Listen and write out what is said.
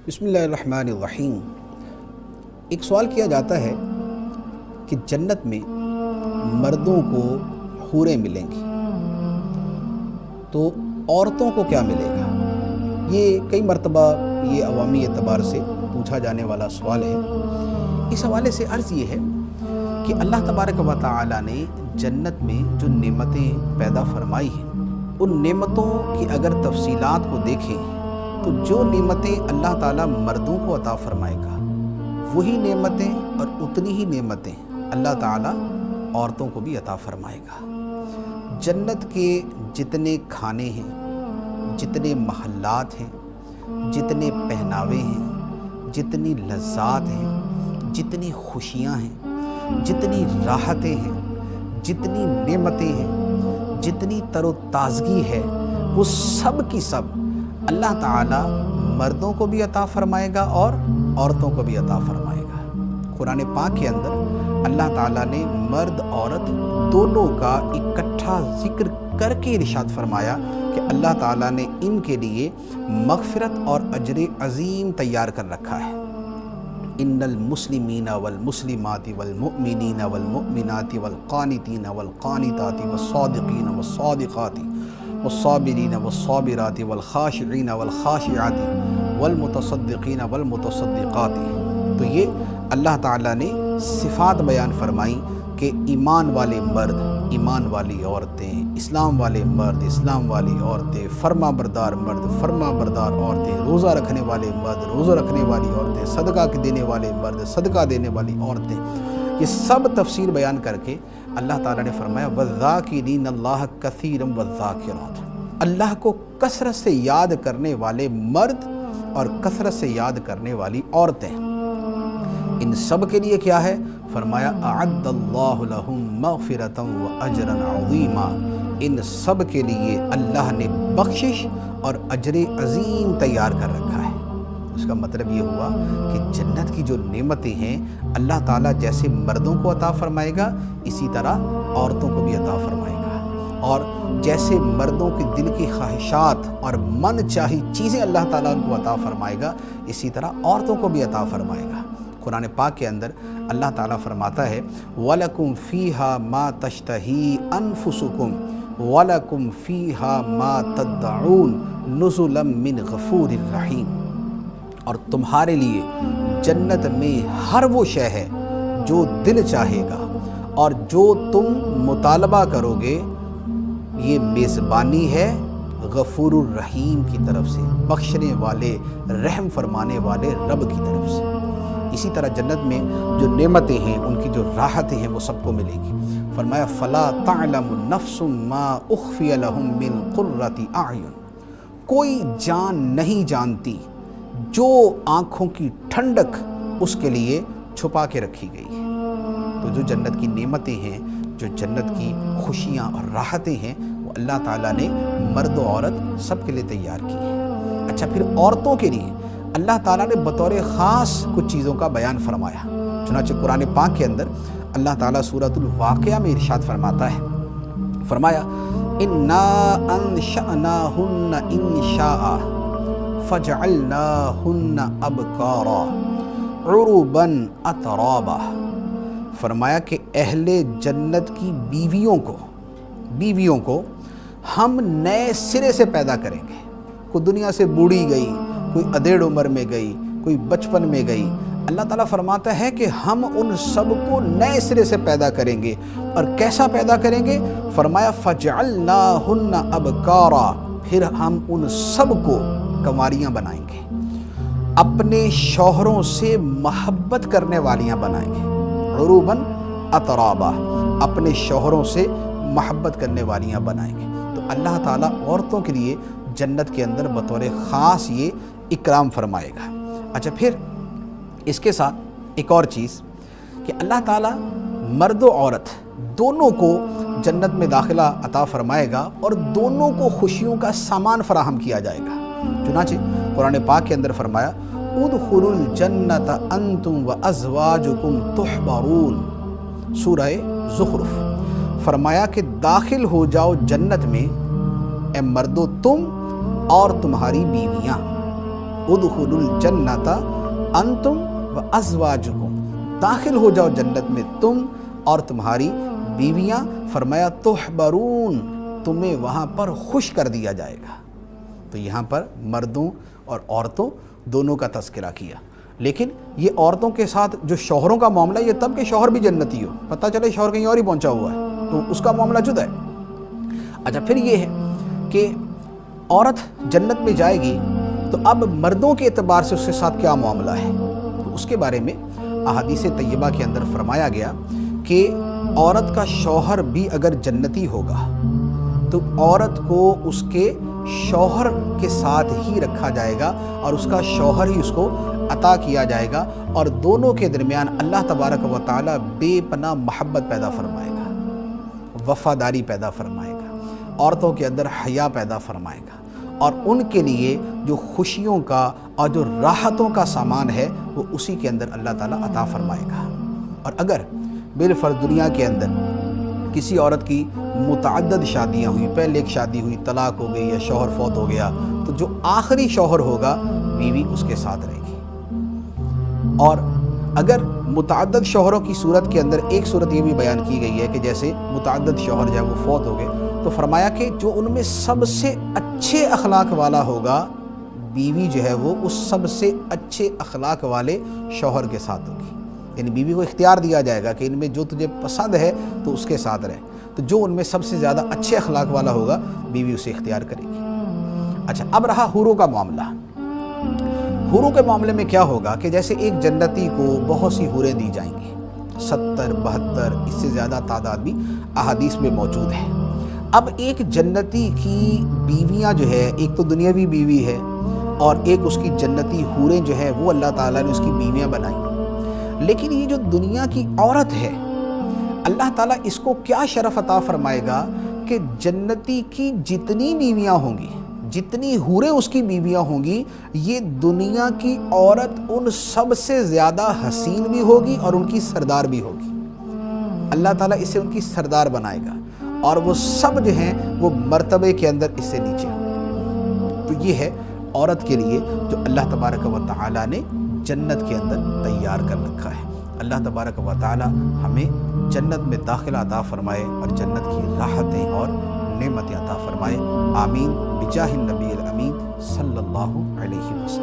بسم اللہ الرحمن الرحیم۔ ایک سوال کیا جاتا ہے کہ جنت میں مردوں کو حوریں ملیں گی تو عورتوں کو کیا ملے گا؟ یہ کئی مرتبہ یہ عوامی اعتبار سے پوچھا جانے والا سوال ہے۔ اس حوالے سے عرض یہ ہے کہ اللہ تبارک و تعالی نے جنت میں جو نعمتیں پیدا فرمائی ہیں، ان نعمتوں کی اگر تفصیلات کو دیکھیں تو جو نعمتیں اللہ تعالیٰ مردوں کو عطا فرمائے گا وہی نعمتیں اور اتنی ہی نعمتیں اللہ تعالیٰ عورتوں کو بھی عطا فرمائے گا۔ جنت کے جتنے کھانے ہیں، جتنے محلات ہیں، جتنے پہناوے ہیں، جتنی لذات ہیں، جتنی خوشیاں ہیں، جتنی راحتیں ہیں، جتنی نعمتیں ہیں، جتنی تر و تازگی ہے، وہ سب کی سب اللہ تعالیٰ مردوں کو بھی عطا فرمائے گا اور عورتوں کو بھی عطا فرمائے گا۔ قرآن پاک کے اندر اللہ تعالیٰ نے مرد عورت دونوں کا اکٹھا ذکر کر کے ارشاد فرمایا کہ اللہ تعالیٰ نے ان کے لیے مغفرت اور اجر عظیم تیار کر رکھا ہے۔ ان المسلمین والمسلمات والمؤمنین والمؤمنات والقانتین والقانتات والصادقین والصادقات والصابرین والصابرات والخاشعین والخاشعات والمتصدقین والمتصدقات۔ تو یہ اللہ تعالیٰ نے صفات بیان فرمائی کہ ایمان والے مرد، ایمان والی عورتیں، اسلام والے مرد، اسلام والی عورتیں، فرما بردار مرد، فرما بردار عورتیں، روزہ رکھنے والے مرد، روزہ رکھنے والی عورتیں، صدقہ دینے والے مرد، صدقہ دینے والی عورتیں، یہ سب تفصیل بیان کر کے اللہ تعالیٰ نے فرمایا وَالذَّاكِرِينَ اللَّهَ كَثِيرًا وَالذَّاكِرَاتِ۔ اللہ کو کثرت سے یاد کرنے والے مرد اور کثرت سے یاد کرنے والی عورتیں، ان سب کے لیے کیا ہے؟ فرمایا اعد اللہ لہم مغفرۃ واجرا عظیما۔ ان سب کے لیے اللہ نے بخشش اور اجر عظیم تیار کر رکھا ہے۔ اس کا مطلب یہ ہوا کہ جنت کی جو نعمتیں ہیں اللہ تعالیٰ جیسے مردوں کو عطا فرمائے گا اسی طرح عورتوں کو بھی عطا فرمائے گا، اور جیسے مردوں کے دل کی خواہشات اور من چاہی چیزیں اللہ تعالیٰ ان کو عطا فرمائے گا اسی طرح عورتوں کو بھی عطا فرمائے گا۔ قرآن پاک کے اندر اللہ تعالیٰ فرماتا ہے وَلَكُمْ فِيهَا مَا تَشْتَهِي أَنفُسُكُمْ وَلَكُمْ فِيهَا مَا تَدَّعُونَ نُزُلًا مِّنْ غَفُورٍ رَحِيمٍ۔ اور تمہارے لیے جنت میں ہر وہ شے ہے جو دل چاہے گا اور جو تم مطالبہ کرو گے، یہ میزبانی ہے غفور الرحیم کی طرف سے، بخشنے والے رحم فرمانے والے رب کی طرف سے۔ اسی طرح جنت میں جو نعمتیں ہیں، ان کی جو راحتیں ہیں، وہ سب کو ملے گی۔ فرمایا فَلَا تَعْلَمُ نَفْسٌ مَا أُخْفِيَ لَهُم مِّن قُرَّةِ أَعْيُنٍ۔ کوئی جان نہیں جانتی جو آنکھوں کی ٹھنڈک اس کے لیے چھپا کے رکھی گئی ہے۔ تو جو جنت کی نعمتیں ہیں، جو جنت کی خوشیاں اور راحتیں ہیں، وہ اللہ تعالیٰ نے مرد و عورت سب کے لیے تیار کی ہیں۔ اچھا، پھر عورتوں کے لیے اللہ تعالیٰ نے بطور خاص کچھ چیزوں کا بیان فرمایا۔ چنانچہ قرآن پاک کے اندر اللہ تعالیٰ سورۃ الواقعہ میں ارشاد فرماتا ہے، فرمایا اِنَّا أَنشَأْنَاهُنَّ إِنشَاءً فَجَعَلْنَاهُنَّ أَبْكَارًا عُرُبًا أَتْرَابًا۔ فرمایا کہ اہل جنت کی بیویوں کو ہم نئے سرے سے پیدا کریں گے۔ کوئی دنیا سے بوڑھی گئی، کوئی ادھیڑ عمر میں گئی، کوئی بچپن میں گئی، اللہ تعالیٰ فرماتا ہے کہ ہم ان سب کو نئے سرے سے پیدا کریں گے۔ اور کیسا پیدا کریں گے؟ فرمایا فَجَعَلْنَاهُنَّ أَبْكَارًا، پھر ہم ان سب کو کنواریاں بنائیں گے، اپنے شوہروں سے محبت کرنے والیاں بنائیں گے، عروباً اترابا، اپنے شوہروں سے محبت کرنے والیاں بنائیں گے۔ تو اللہ تعالیٰ عورتوں کے لیے جنت کے اندر بطور خاص یہ اکرام فرمائے گا۔ اچھا، پھر اس کے ساتھ ایک اور چیز کہ اللہ تعالیٰ مرد و عورت دونوں کو جنت میں داخلہ عطا فرمائے گا اور دونوں کو خوشیوں کا سامان فراہم کیا جائے گا۔ چنانچہ قرآن پاک کے اندر فرمایا ادخلوا الجنت انتم وازواجکم تحبرون، سورہ زخرف۔ فرمایا کہ داخل ہو جاؤ جنت میں اے مردو تم اور تمہاری بیویاں۔ ادخلوا الجنۃ انتم وازواجکم، داخل ہو جاؤ جنت میں تم اور تمہاری بیویاں، فرمایا تحبرون، تمہیں وہاں پر خوش کر دیا جائے گا۔ تو یہاں پر مردوں اور عورتوں دونوں کا تذکرہ کیا، لیکن یہ عورتوں کے ساتھ جو شوہروں کا معاملہ، یہ تب کہ شوہر بھی جنتی ہو، پتہ چلے شوہر کہیں اور ہی پہنچا ہوا ہے تو اس کا معاملہ جدا ہے۔ اچھا، پھر یہ ہے کہ عورت جنت میں جائے گی تو اب مردوں کے اعتبار سے اس کے ساتھ کیا معاملہ ہے، تو اس کے بارے میں احادیث طیبہ کے اندر فرمایا گیا کہ عورت کا شوہر بھی اگر جنتی ہوگا تو عورت کو اس کے شوہر کے ساتھ ہی رکھا جائے گا اور اس کا شوہر ہی اس کو عطا کیا جائے گا، اور دونوں کے درمیان اللہ تبارک و تعالی بے پناہ محبت پیدا فرمائے گا، وفاداری پیدا فرمائے گا، عورتوں کے اندر حیا پیدا فرمائے گا، اور ان کے لیے جو خوشیوں کا اور جو راحتوں کا سامان ہے وہ اسی کے اندر اللہ تعالیٰ عطا فرمائے گا۔ اور اگر بالفرض دنیا کے اندر کسی عورت کی متعدد شادیاں ہوئی، پہلے ایک شادی ہوئی، طلاق ہو گئی یا شوہر فوت ہو گیا، تو جو آخری شوہر ہوگا بیوی اس کے ساتھ رہے گی۔ اور اگر متعدد شوہروں کی صورت کے اندر ایک صورت یہ بھی بیان کی گئی ہے کہ جیسے متعدد شوہر جو ہے وہ فوت ہو گئے، تو فرمایا کہ جو ان میں سب سے اچھے اخلاق والا ہوگا، بیوی جو ہے وہ اس سب سے اچھے اخلاق والے شوہر کے ساتھ ہوگی، یعنی بیوی کو اختیار دیا جائے گا کہ ان میں جو تجھے پسند ہے تو اس کے ساتھ رہے، تو جو ان میں سب سے زیادہ اچھے اخلاق والا ہوگا بیوی اسے اختیار کرے گی۔ اچھا، اب رہا حوروں کا معاملہ۔ حوروں کے معاملے میں کیا ہوگا کہ جیسے ایک جنتی کو بہت سی حوریں دی جائیں گی، 70 72 اس سے زیادہ تعداد بھی احادیث میں موجود ہے۔ اب ایک جنتی کی بیویاں جو ہے، ایک تو دنیاوی بیوی ہے اور ایک اس کی جنتی حوریں جو ہیں وہ اللہ تعالیٰ نے اس کی بیویاں بنائیں، لیکن یہ جو دنیا کی عورت ہے اللہ تعالیٰ اس کو کیا شرف عطا فرمائے گا کہ جنتی کی جتنی بیویاں ہوں گی، جتنی حوریں اس کی بیویاں ہوں گی، یہ دنیا کی عورت ان سب سے زیادہ حسین بھی ہوگی اور ان کی سردار بھی ہوگی۔ اللہ تعالیٰ اسے ان کی سردار بنائے گا اور وہ سب جو ہیں وہ مرتبے کے اندر اس سے نیچے ہوں۔ تو یہ ہے عورت کے لیے جو اللہ تبارک و تعالیٰ نے جنت کے اندر تیار کر رکھا ہے۔ اللہ تبارک و تعالیٰ ہمیں جنت میں داخلہ عطا فرمائے اور جنت کی راحتیں اور نعمتیں عطا فرمائے، آمین، بجاہ النبی الامین صلی اللہ علیہ وسلم۔